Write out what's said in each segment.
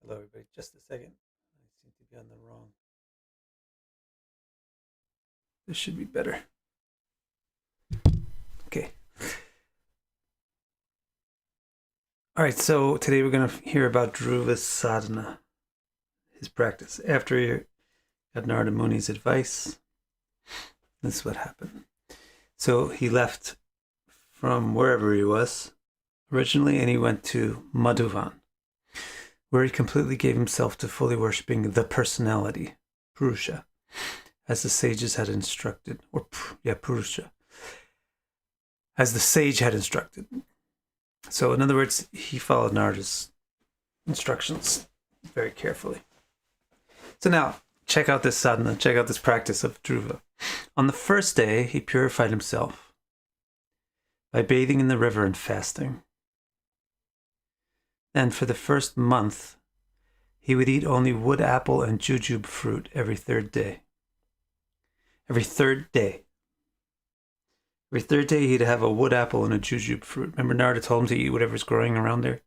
Hello, everybody. Just a second. I seem to be on the wrong. This should be better. Okay. All right. So today we're going to hear about Dhruva's sadhana, his practice. After he got Narada Muni's advice, this is what happened. So he left from wherever he was originally, and he went to Madhuvan, where he completely gave himself to fully worshipping the personality, Purusha, as the sages had instructed, Purusha, as the sage had instructed. So, in other words, he followed Narada's instructions very carefully. So now, check out this sadhana, check out this practice of Dhruva. On the first day, he purified himself by bathing in the river and fasting. Then for the first month, he would eat only wood apple and jujube fruit every third day. Every third day. Every third day, he'd have a wood apple and a jujube fruit. Remember, Narada told him to eat whatever's growing around there?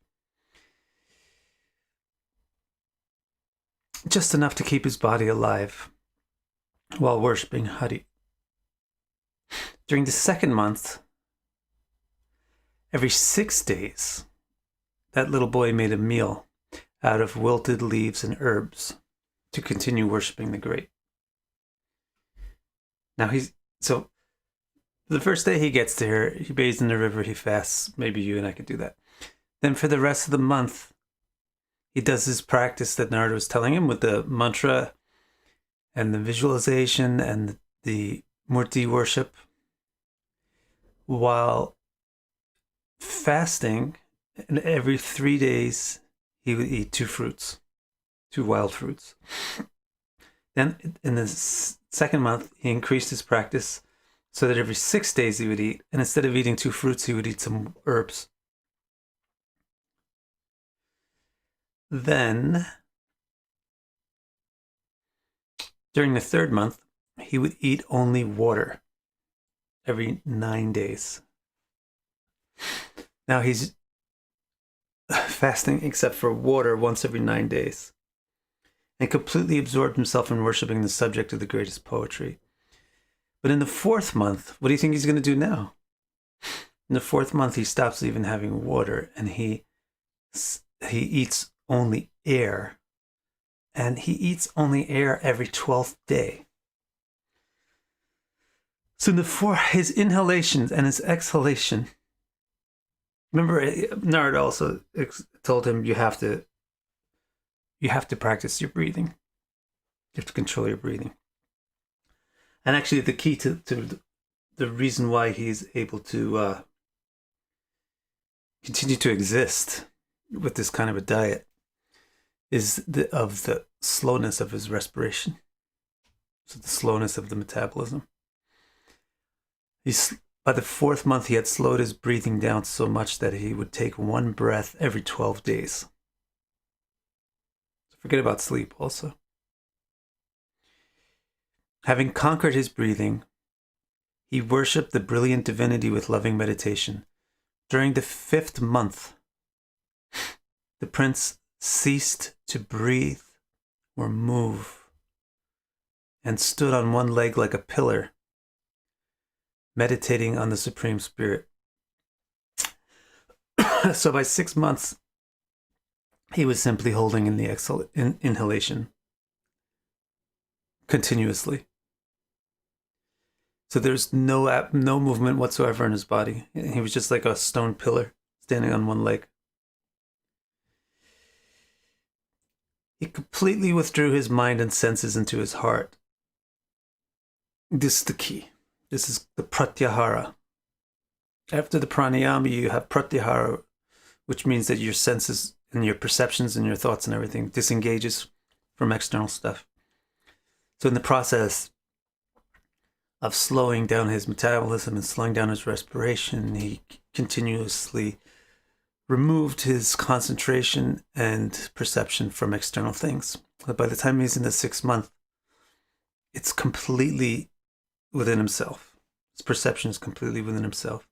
Just enough to keep his body alive while worshipping Hari. During the second month, every 6 days, that little boy made a meal out of wilted leaves and herbs to continue worshipping the great. Now so the first day he gets there, he bathes in the river, he fasts. Maybe you and I could do that. Then for the rest of the month, he does his practice that Narada was telling him with the mantra and the visualization and the murti worship, while fasting. And every 3 days, he would eat 2 wild fruits. Then in the second month, he increased his practice so that every 6 days he would eat. And instead of eating 2 fruits, he would eat some herbs. Then, during the third month, he would eat only water every 9 days. Now he's fasting except for water once every 9 days, and completely absorbed himself in worshipping the subject of the greatest poetry. But in the fourth month, what do you think he's going to do now? In the fourth month, he stops even having water, and he eats only air. And he eats only air every 12th day. So his inhalation and his exhalation, remember, Narada also told him you have to practice your breathing. You have to control your breathing. And actually, the key to the reason why he's able to continue to exist with this kind of a diet is the slowness of his respiration. So the slowness of the metabolism. By the fourth month, he had slowed his breathing down so much that he would take 1 breath every 12 days. So forget about sleep also. Having conquered his breathing, he worshipped the brilliant divinity with loving meditation. During the 5th month, the prince ceased to breathe or move and stood on one leg like a pillar, meditating on the Supreme Spirit. So by 6 months, he was simply holding in the inhalation continuously. So there's no movement whatsoever in his body. He was just like a stone pillar standing on one leg. He completely withdrew his mind and senses into his heart. This is the key. This is the pratyahara. After the pranayama, you have pratyahara, which means that your senses and your perceptions and your thoughts and everything disengages from external stuff. So in the process of slowing down his metabolism and slowing down his respiration, he continuously removed his concentration and perception from external things. But by the time he's in the 6th month, it's completely within himself. His perception is completely within himself.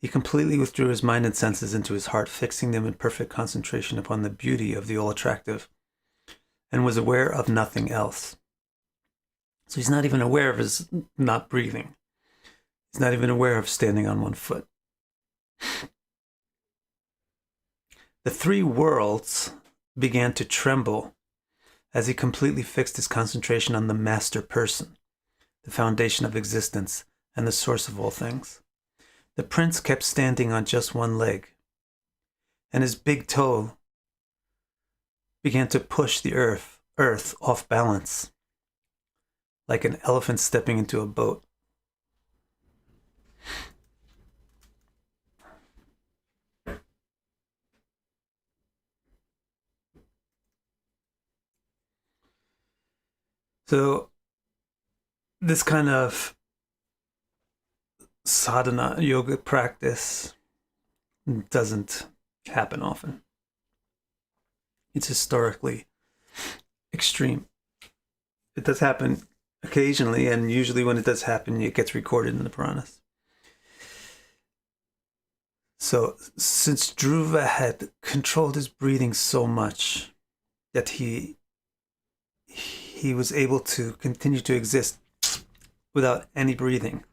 He completely withdrew his mind and senses into his heart, fixing them in perfect concentration upon the beauty of the all-attractive, and was aware of nothing else. So he's not even aware of his not breathing. He's not even aware of standing on one foot. The three worlds began to tremble as he completely fixed his concentration on the master person, the foundation of existence and the source of all things. The prince kept standing on just one leg, and his big toe began to push the earth off balance, like an elephant stepping into a boat. So this kind of sadhana yoga practice doesn't happen often. It's historically extreme. It does happen occasionally, and usually when it does happen, it gets recorded in the Puranas. So since Dhruva had controlled his breathing so much that he was able to continue to exist without any breathing,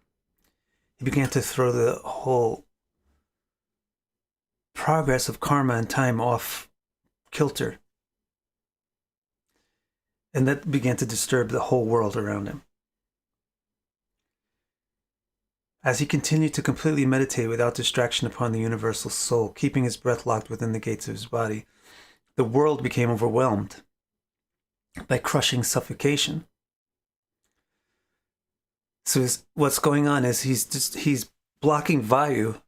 he began to throw the whole progress of karma and time off kilter. And that began to disturb the whole world around him. As he continued to completely meditate without distraction upon the universal soul, keeping his breath locked within the gates of his body, the world became overwhelmed by crushing suffocation. So what's going on is he's blocking Vayu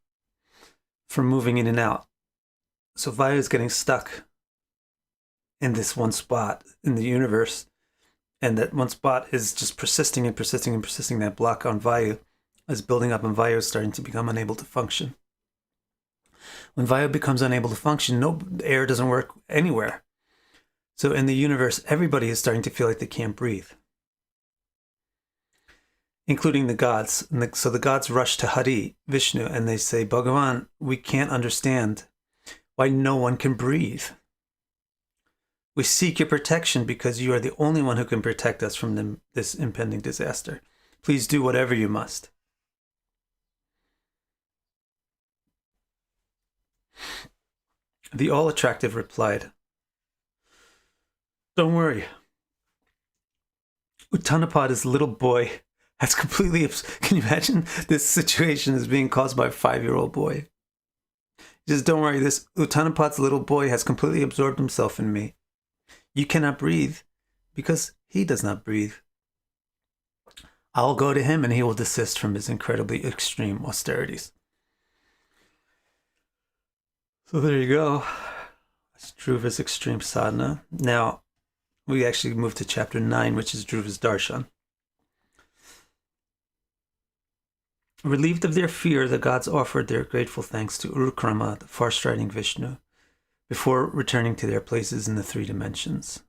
from moving in and out. So Vayu is getting stuck in this one spot in the universe, and that one spot is just persisting and persisting and persisting. That block on Vayu is building up, and Vayu is starting to become unable to function. When Vayu becomes unable to function, no air doesn't work anywhere. So in the universe, everybody is starting to feel like they can't breathe, including the gods. So the gods rush to Hari, Vishnu, and they say, Bhagavan, we can't understand why no one can breathe. We seek your protection because you are the only one who can protect us from this impending disaster. Please do whatever you must. The all-attractive replied, don't worry. Uttanapada's little boy has completely... Can you imagine this situation is being caused by a 5-year-old boy? He says, don't worry, this Uttanapada's little boy has completely absorbed himself in me. You cannot breathe because he does not breathe. I'll go to him and he will desist from his incredibly extreme austerities. So there you go. That's Dhruva's extreme sadhana. Now, we actually move to chapter 9, which is Dhruva's darshan. Relieved of their fear, the gods offered their grateful thanks to Urukrama, the far-striding Vishnu, before returning to their places in the 3 dimensions.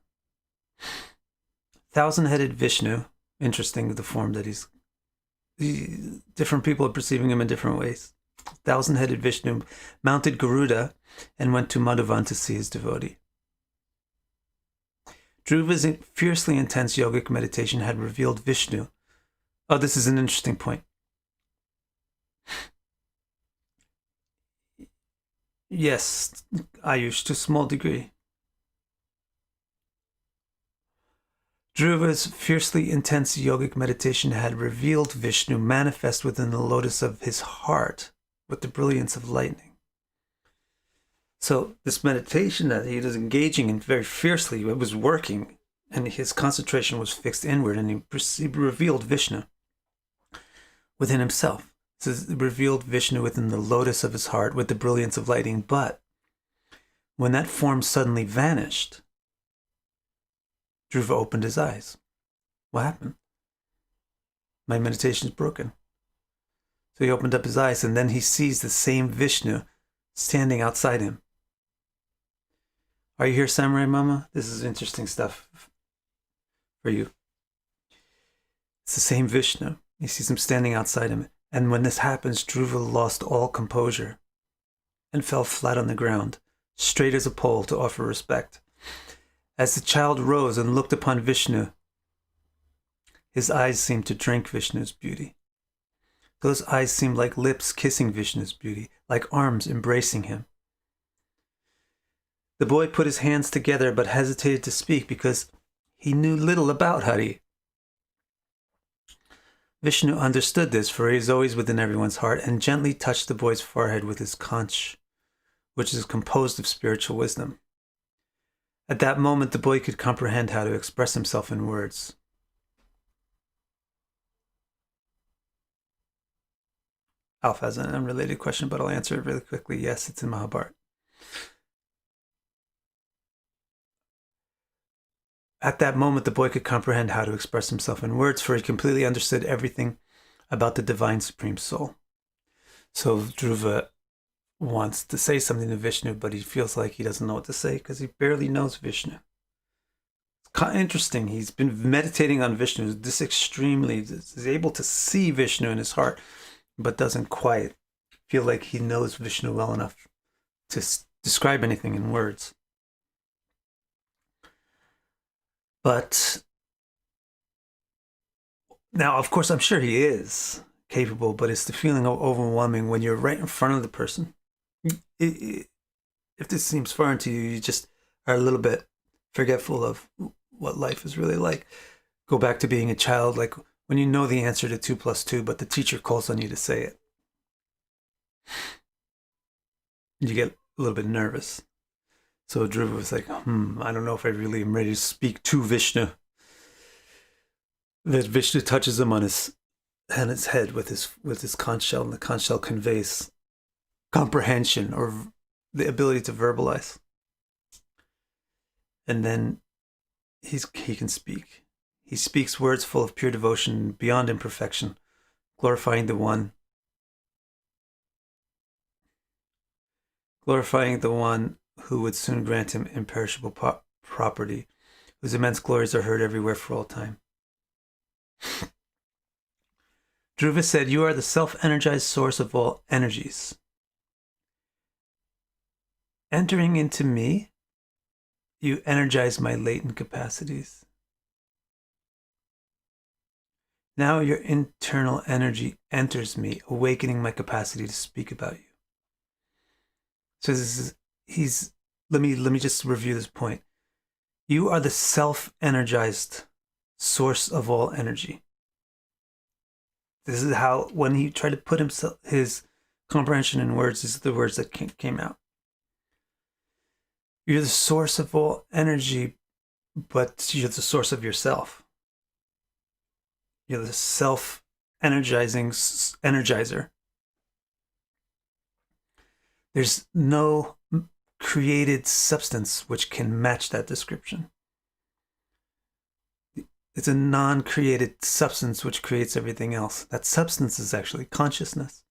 Thousand-headed Vishnu, interesting the form that different people are perceiving him in different ways. Thousand-headed Vishnu mounted Garuda and went to Madhuvan to see his devotee. Dhruva's fiercely intense yogic meditation had revealed Vishnu. Oh, this is an interesting point. Yes, Ayush, to a small degree. Dhruva's fiercely intense yogic meditation had revealed Vishnu manifest within the lotus of his heart with the brilliance of lightning. So this meditation that he was engaging in very fiercely, it was working, and his concentration was fixed inward, and he revealed Vishnu within himself. So it revealed Vishnu within the lotus of his heart with the brilliance of lightning. But when that form suddenly vanished, Dhruva opened his eyes. What happened? My meditation is broken. So he opened up his eyes, and then he sees the same Vishnu standing outside him. Are you here, Samurai Mama? This is interesting stuff for you. It's the same Vishnu. He sees him standing outside him. And when this happens, Dhruva lost all composure and fell flat on the ground, straight as a pole, to offer respect. As the child rose and looked upon Vishnu, his eyes seemed to drink Vishnu's beauty. Those eyes seemed like lips kissing Vishnu's beauty, like arms embracing him. The boy put his hands together but hesitated to speak because he knew little about Hari. Vishnu understood this, for he is always within everyone's heart, and gently touched the boy's forehead with his conch, which is composed of spiritual wisdom. At that moment, the boy could comprehend how to express himself in words. Alf has an unrelated question, but I'll answer it really quickly. Yes, it's in Mahabharata. At that moment, the boy could comprehend how to express himself in words, for he completely understood everything about the divine supreme soul. So Dhruva wants to say something to Vishnu, but he feels like he doesn't know what to say because he barely knows Vishnu. It's kind of interesting. He's been meditating on Vishnu this extremely. He's able to see Vishnu in his heart, but doesn't quite feel like he knows Vishnu well enough to describe anything in words. But now, of course, I'm sure he is capable, but it's the feeling of overwhelming when you're right in front of the person. If this seems foreign to you, you just are a little bit forgetful of what life is really like. Go back to being a child, like when you know the answer to 2 + 2, but the teacher calls on you to say it. You get a little bit nervous. So Dhruva was like, I don't know if I really am ready to speak to Vishnu. That Vishnu touches him on his head with his conch shell, and the conch shell conveys comprehension or the ability to verbalize. And then he can speak. He speaks words full of pure devotion beyond imperfection, glorifying the one who would soon grant him imperishable property, whose immense glories are heard everywhere for all time. Dhruva said, "You are the self-energized source of all energies. Entering into me, you energize my latent capacities. Now your internal energy enters me, awakening my capacity to speak about you." So let me just review this point. You are the self-energized source of all energy. This is how, when he tried to put his comprehension in words, these are the words that came out. You're the source of all energy, but you're the source of yourself. You're the self-energizing energizer. There's no created substance which can match that description. It's a non-created substance which creates everything else. That substance is actually consciousness.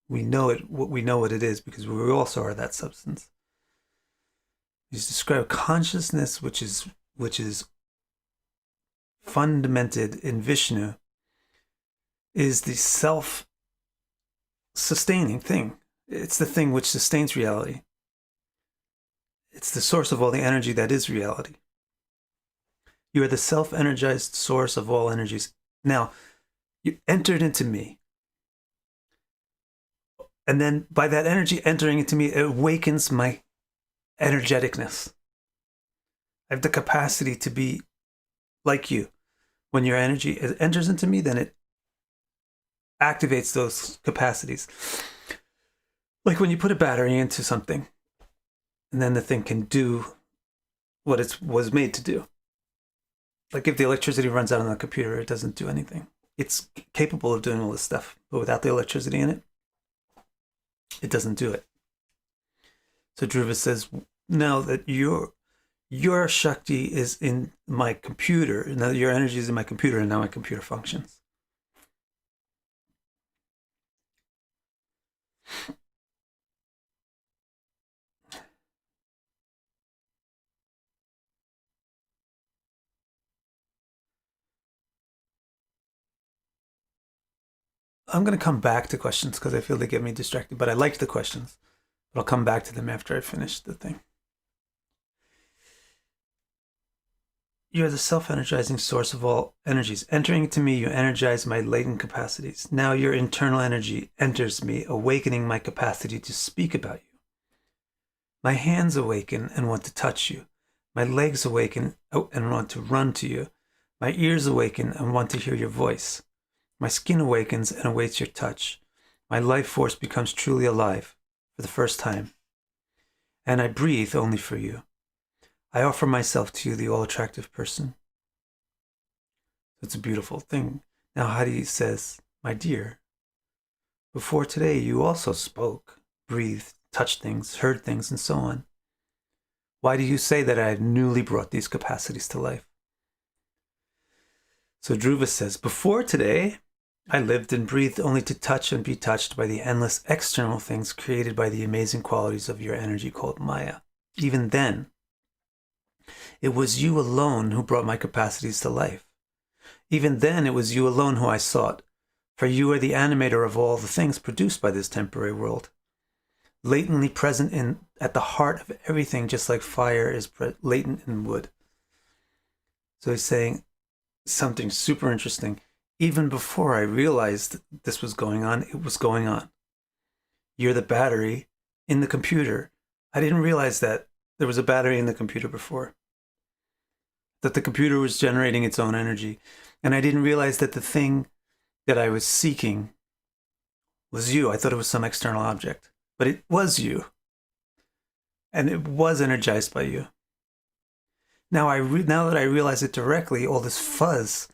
We know it. We know what it is because we also are that substance. He's described consciousness, which is fundamented in Vishnu, is the self-sustaining thing. It's the thing which sustains reality. It's the source of all the energy that is reality. You are the self-energized source of all energies. Now, you entered into me. And then by that energy entering into me, it awakens my energeticness. I have the capacity to be like you. When your energy enters into me, then it activates those capacities. Like when you put a battery into something, and then the thing can do what it was made to do. Like if the electricity runs out on the computer, it doesn't do anything. It's capable of doing all this stuff, but without the electricity in it, it doesn't do it. So Dhruva says, now that your Shakti is in my computer, now your energy is in my computer, and now my computer functions. I'm going to come back to questions because I feel they get me distracted, but I like the questions. But I'll come back to them after I finish the thing. You're the self-energizing source of all energies. Entering into me, you energize my latent capacities. Now your internal energy enters me, awakening my capacity to speak about you. My hands awaken and want to touch you. My legs awaken and want to run to you. My ears awaken and want to hear your voice. My skin awakens and awaits your touch. My life force becomes truly alive for the first time. And I breathe only for you. I offer myself to you, the all-attractive person. It's a beautiful thing. Now Hadi says, my dear, before today you also spoke, breathed, touched things, heard things, and so on. Why do you say that I have newly brought these capacities to life? So Dhruva says, before today, I lived and breathed only to touch and be touched by the endless external things created by the amazing qualities of your energy called Maya. Even then, it was you alone who brought my capacities to life. Even then, it was you alone who I sought, for you are the animator of all the things produced by this temporary world, latently present at the heart of everything, just like fire is latent in wood. So he's saying something super interesting. Even before I realized this was going on, it was going on. You're the battery in the computer. I didn't realize that there was a battery in the computer before, that the computer was generating its own energy. And I didn't realize that the thing that I was seeking was you. I thought it was some external object, but it was you. And it was energized by you. Now that I realize it directly, all this fuzz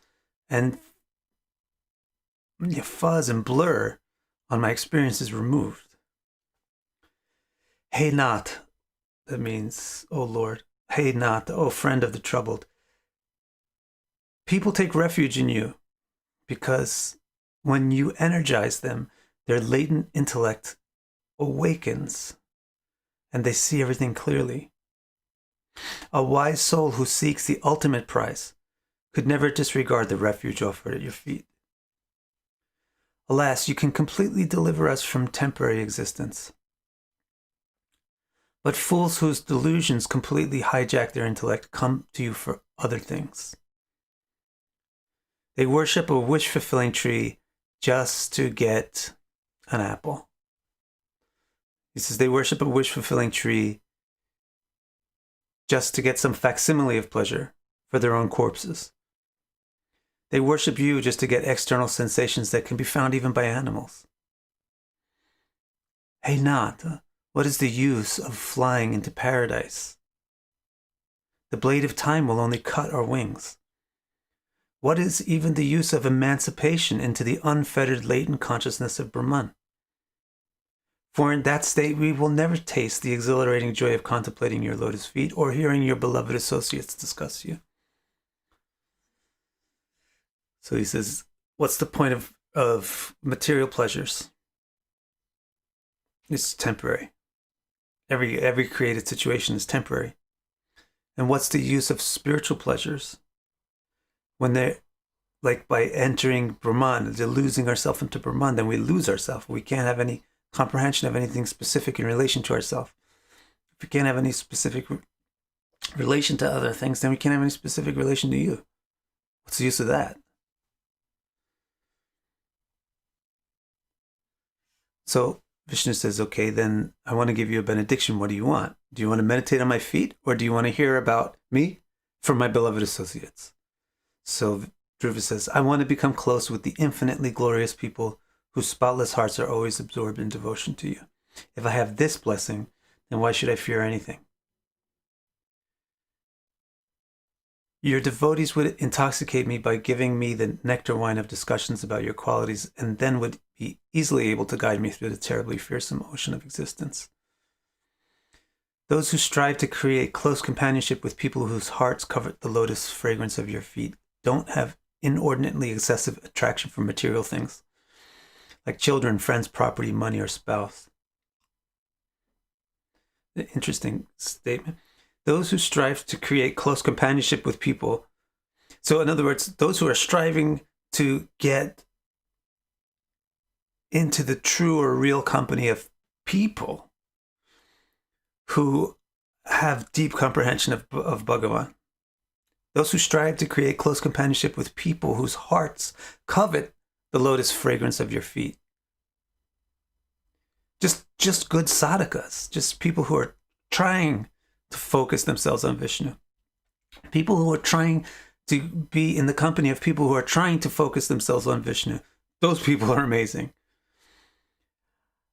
and blur on my experience is removed. Hey Nath, that means, oh Lord. Hey Nath, oh friend of the troubled. People take refuge in you because when you energize them, their latent intellect awakens and they see everything clearly. A wise soul who seeks the ultimate prize could never disregard the refuge offered at your feet. Alas, you can completely deliver us from temporary existence. But fools whose delusions completely hijack their intellect come to you for other things. They worship a wish-fulfilling tree just to get an apple. He says they worship a wish-fulfilling tree just to get some facsimile of pleasure for their own corpses. They worship you just to get external sensations that can be found even by animals. Hey Nath, what is the use of flying into paradise? The blade of time will only cut our wings. What is even the use of emancipation into the unfettered latent consciousness of Brahman? For in that state we will never taste the exhilarating joy of contemplating your lotus feet or hearing your beloved associates discuss you. So he says, what's the point of material pleasures? It's temporary. Every created situation is temporary. And what's the use of spiritual pleasures? When they're like by entering Brahman, they're losing ourselves into Brahman, then we lose ourselves. We can't have any comprehension of anything specific in relation to ourselves. If we can't have any specific relation to other things, then we can't have any specific relation to you. What's the use of that? So Vishnu says, okay, then I want to give you a benediction. What do you want? Do you want to meditate on my feet, or do you want to hear about me from my beloved associates? So Dhruva says, I want to become close with the infinitely glorious people whose spotless hearts are always absorbed in devotion to you. If I have this blessing, then why should I fear anything? Your devotees would intoxicate me by giving me the nectar wine of discussions about your qualities, and then would be easily able to guide me through the terribly fearsome ocean of existence. Those who strive to create close companionship with people whose hearts covet the lotus fragrance of your feet don't have inordinately excessive attraction for material things, like children, friends, property, money, or spouse. Interesting statement. Those who strive to create close companionship with people. So in other words, those who are striving to get into the true or real company of people who have deep comprehension of Bhagavan. Those who strive to create close companionship with people whose hearts covet the lotus fragrance of your feet. Just good sadhakas, just people who are trying to focus themselves on Vishnu. People who are trying to be in the company of people who are trying to focus themselves on Vishnu. Those people are amazing.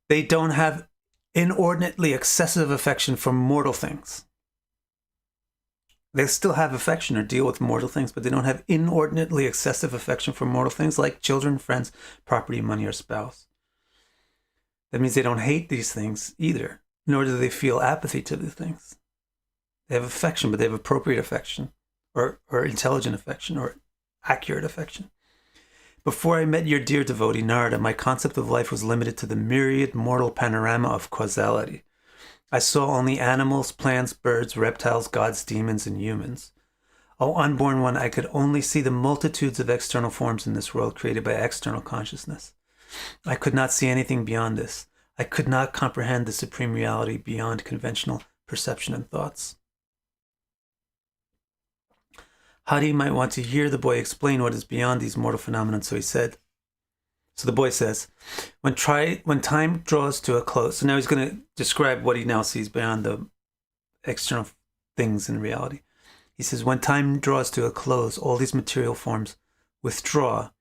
They don't have inordinately excessive affection for mortal things. They still have affection or deal with mortal things, but they don't have inordinately excessive affection for mortal things like children, friends, property, money, or spouse. That means they don't hate these things either, nor do they feel apathy to the things. They have affection, but they have appropriate affection, or intelligent affection, or accurate affection. Before I met your dear devotee, Narada, my concept of life was limited to the myriad mortal panorama of causality. I saw only animals, plants, birds, reptiles, gods, demons, and humans. O unborn one, I could only see the multitudes of external forms in this world created by external consciousness. I could not see anything beyond this. I could not comprehend the supreme reality beyond conventional perception and thoughts. Hari might want to hear the boy explain what is beyond these mortal phenomena, so the boy says, when time draws to a close, so now he's going to describe what he now sees beyond the external things in reality. He says, when time draws to a close, all these material forms withdraw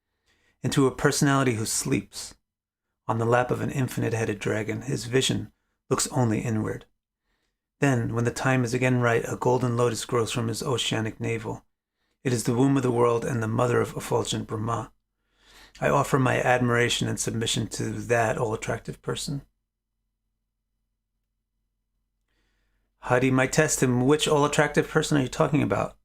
into a personality who sleeps on the lap of an infinite-headed dragon. His vision looks only inward. Then, when the time is again right, a golden lotus grows from his oceanic navel. It is the womb of the world and the mother of effulgent Brahma. I offer my admiration and submission to that all-attractive person. Hari might test him, which all-attractive person are you talking about?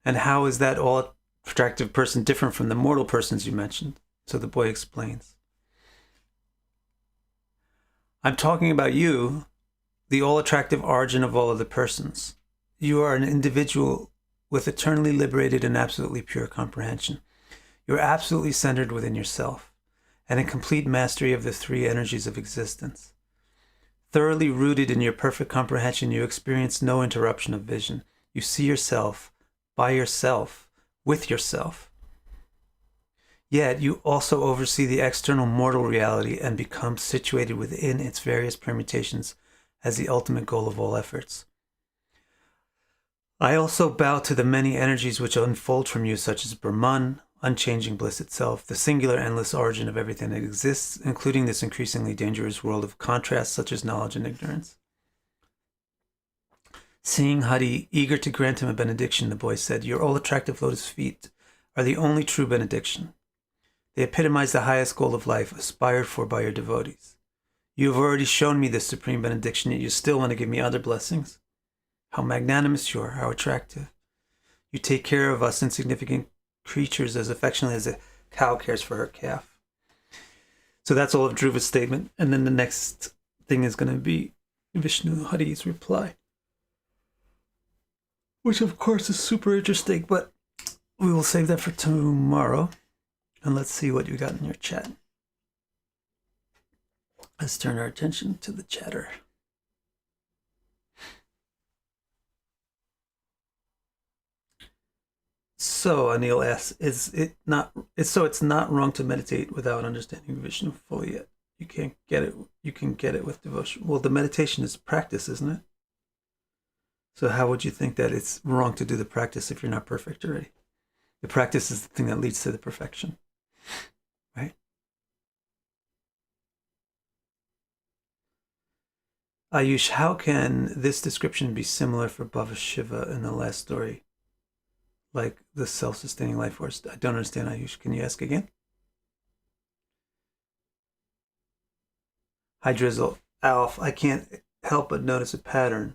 And how is that all-attractive person different from the mortal persons you mentioned? So the boy explains. I'm talking about you, the all-attractive origin of all other persons. You are an individual with eternally liberated and absolutely pure comprehension. You're absolutely centered within yourself, and in complete mastery of the three energies of existence. Thoroughly rooted in your perfect comprehension, you experience no interruption of vision. You see yourself, by yourself, with yourself. Yet you also oversee the external mortal reality and become situated within its various permutations as the ultimate goal of all efforts. I also bow to the many energies which unfold from you, such as Brahman, unchanging bliss itself, the singular endless origin of everything that exists, including this increasingly dangerous world of contrasts such as knowledge and ignorance. Seeing Hari eager to grant him a benediction, the boy said, your all-attractive lotus feet are the only true benediction. They epitomize the highest goal of life, aspired for by your devotees. You have already shown me this supreme benediction, yet you still want to give me other blessings. How magnanimous you are, how attractive. You take care of us insignificant creatures as affectionately as a cow cares for her calf. So that's all of Dhruva's statement. And then the next thing is going to be Vishnu Hari's reply, which of course is super interesting, but we will save that for tomorrow. And let's see what you got in your chat. Let's turn our attention to the chatter. So Anil asks, it's not wrong to meditate without understanding Vishnu fully yet. You can't get it. You can get it with devotion. Well, the meditation is practice, isn't it? So how would you think that it's wrong to do the practice if you're not perfect already? The practice is the thing that leads to the perfection, right? Ayush, how can this description be similar for Bhava Shiva in the last story? Like the self-sustaining life force. I don't understand, Ayush. Can you ask again? Hi, Drizzle. Alf, I can't help but notice a pattern.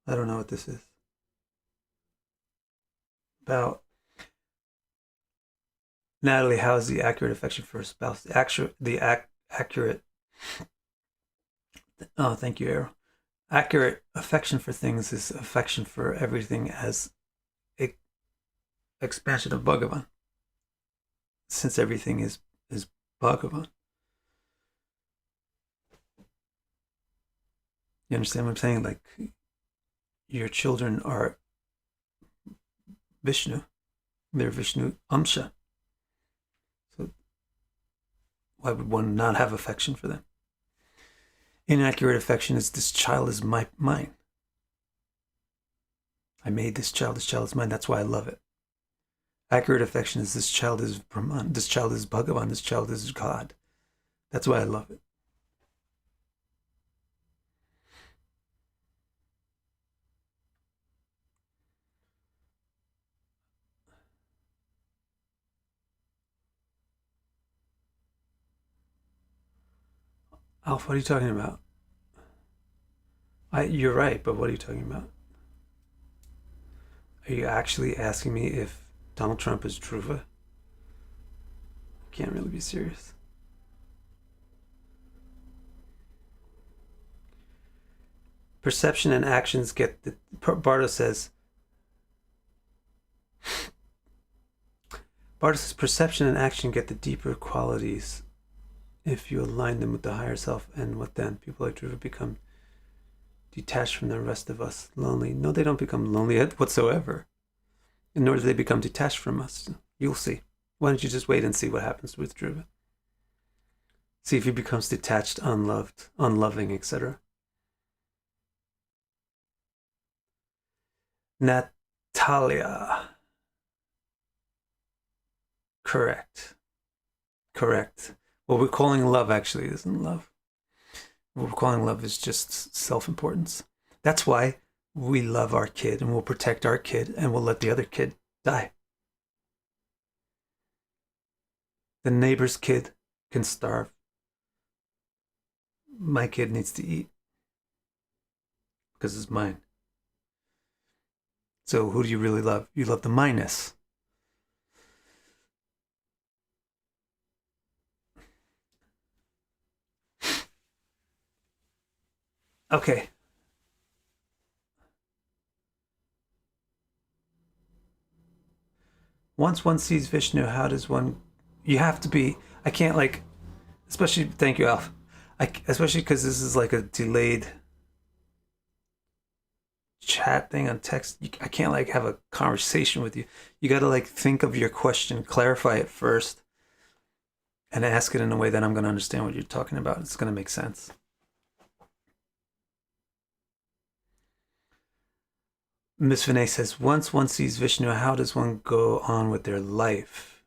I don't know what this is. About Natalie, how is the accurate affection for a spouse? Accurate. Oh, thank you, Arrow. Accurate affection for things is affection for everything as expansion of Bhagavan, since everything is Bhagavan. You understand what I'm saying? Like, your children are Vishnu. They're Vishnu Amsha. So why would one not have affection for them? Inaccurate affection is, this child is mine. I made this child is mine, that's why I love it. Accurate affection is, this child is Brahman, this child is Bhagavan, this child is God. That's why I love it. Alf, what are you talking about? You're right, but what are you talking about? Are you actually asking me if Donald Trump is Dhruva? I can't really be serious. Perception and actions get the... Bardo says, perception and action get the deeper qualities if you align them with the higher self, and what then? People like Dhruva become detached from the rest of us, lonely. No, they don't become lonely whatsoever. And nor do they become detached from us. You'll see. Why don't you just wait and see what happens with Dhruva? See if he becomes detached, unloved, unloving, etc. Natalia. Correct. What we're calling love actually isn't love. What we're calling love is just self-importance. That's why we love our kid and we'll protect our kid and we'll let the other kid die. The neighbor's kid can starve. My kid needs to eat because it's mine. So who do you really love? You love the minus. Okay. Once one sees Vishnu, how does one... You have to be... I can't like... Especially... Thank you, Alf. Especially because this is like a delayed chat thing on text. I can't like have a conversation with you. You got to like think of your question, clarify it first, and ask it in a way that I'm going to understand what you're talking about. It's going to make sense. Miss Vinay says, once one sees Vishnu, how does one go on with their life?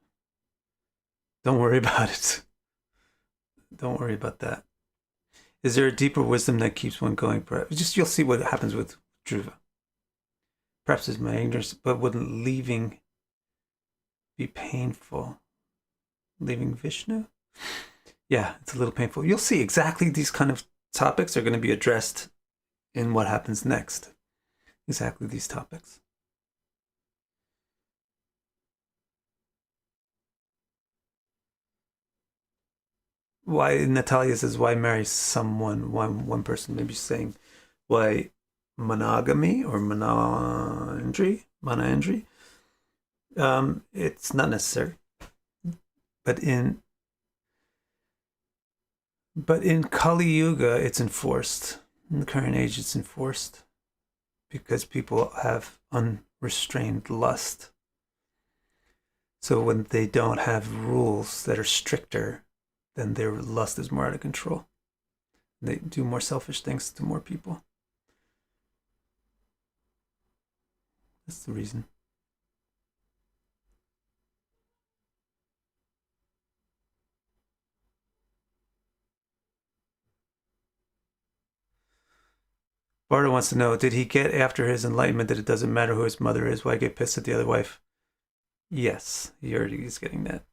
Don't worry about it. Don't worry about that. Is there a deeper wisdom that keeps one going? Just you'll see what happens with Dhruva. Perhaps it's my ignorance, but wouldn't leaving be painful? Leaving Vishnu? Yeah, it's a little painful. You'll see exactly these kind of topics are going to be addressed in what happens next. Exactly these topics. Why, Natalia says, why marry someone, one person? Maybe she's saying, why monogamy or monoandry? It's not necessary. But in Kali Yuga, it's enforced. In the current age, it's enforced because people have unrestrained lust. So when they don't have rules that are stricter, then their lust is more out of control. They do more selfish things to more people. That's the reason. Bardo wants to know, did he get after his enlightenment that it doesn't matter who his mother is? Why get pissed at the other wife? Yes, he already is getting that.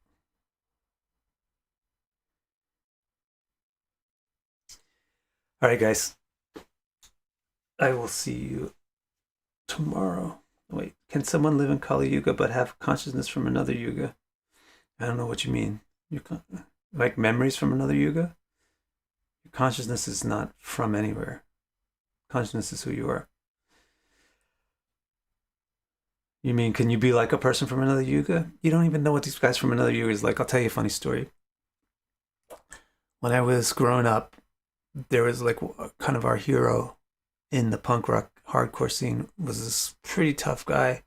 All right, guys. I will see you tomorrow. Wait, can someone live in Kali Yuga but have consciousness from another Yuga? I don't know what you mean. Like memories from another Yuga? Your consciousness is not from anywhere. Consciousness is who you are. You mean, can you be like a person from another yuga? You don't even know what these guys from another yuga is like. I'll tell you a funny story. When I was growing up, there was like kind of our hero in the punk rock hardcore scene was this pretty tough guy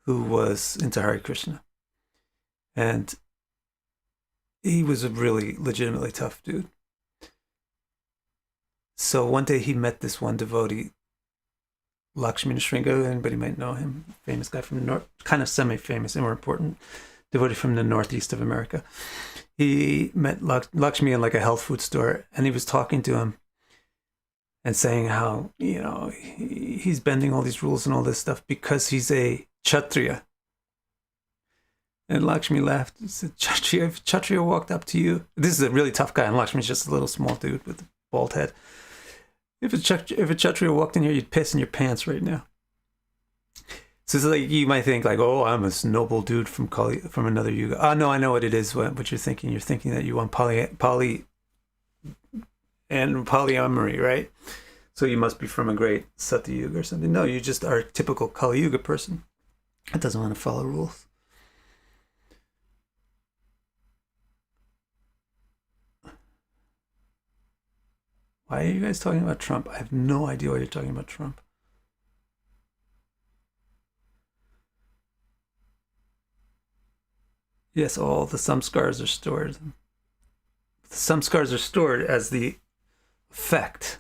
who was into Hare Krishna. And he was a really legitimately tough dude. So one day he met this one devotee, Lakshmi Nrsimha. Anybody might know him, famous guy from the north, kind of semi-famous and more important devotee from the northeast of America. He met Lakshmi in like a health food store, and he was talking to him and saying how, you know, he's bending all these rules and all this stuff because he's a Kshatriya. And Lakshmi laughed and said, Kshatriya, if Kshatriya walked up to you, this is a really tough guy, and Lakshmi's just a little small dude with a bald head. If a Kshatriya walked in here, you'd piss in your pants right now. So it's like, you might think like, oh, I'm a noble dude from another yuga. Oh, no, I know what it is, what you're thinking. You're thinking that you want poly and polyamory, right? So you must be from a great Satya Yuga or something. No, you just are a typical Kali Yuga person that doesn't want to follow rules. Why are you guys talking about Trump? I have no idea why you're talking about Trump. Yes, all the samskars are stored. The samskars are stored as the effect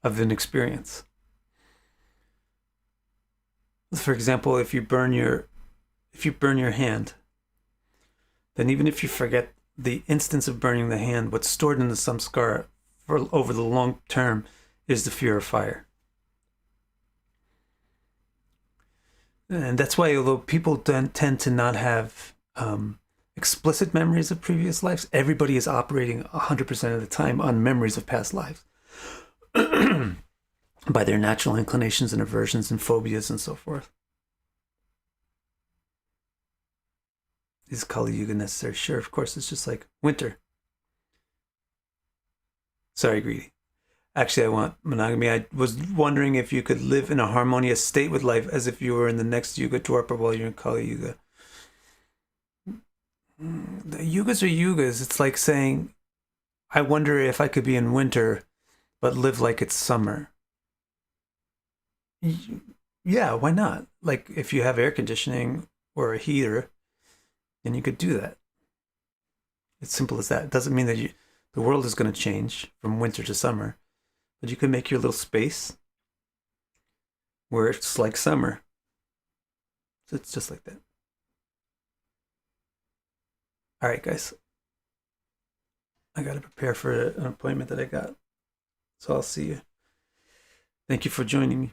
of an experience. For example, if you burn your hand, then even if you forget the instance of burning the hand, what's stored in the samskara for over the long term is the fear of fire. And that's why, although people tend to not have explicit memories of previous lives, everybody is operating 100% of the time on memories of past lives by their natural inclinations and aversions and phobias and so forth. Is Kali Yuga necessary? Sure, of course. It's just like winter. Sorry, greedy. Actually, I want monogamy. I was wondering if you could live in a harmonious state with life as if you were in the next Yuga Dwapara while you're in Kali Yuga. The yugas are yugas. It's like saying, I wonder if I could be in winter but live like it's summer. Yeah, why not? Like if you have air conditioning or a heater, then you could do that. It's simple as that. It doesn't mean that the world is going to change from winter to summer, but you can make your little space where it's like summer. So it's just like that. All right, guys. I got to prepare for an appointment that I got. So I'll see you. Thank you for joining me.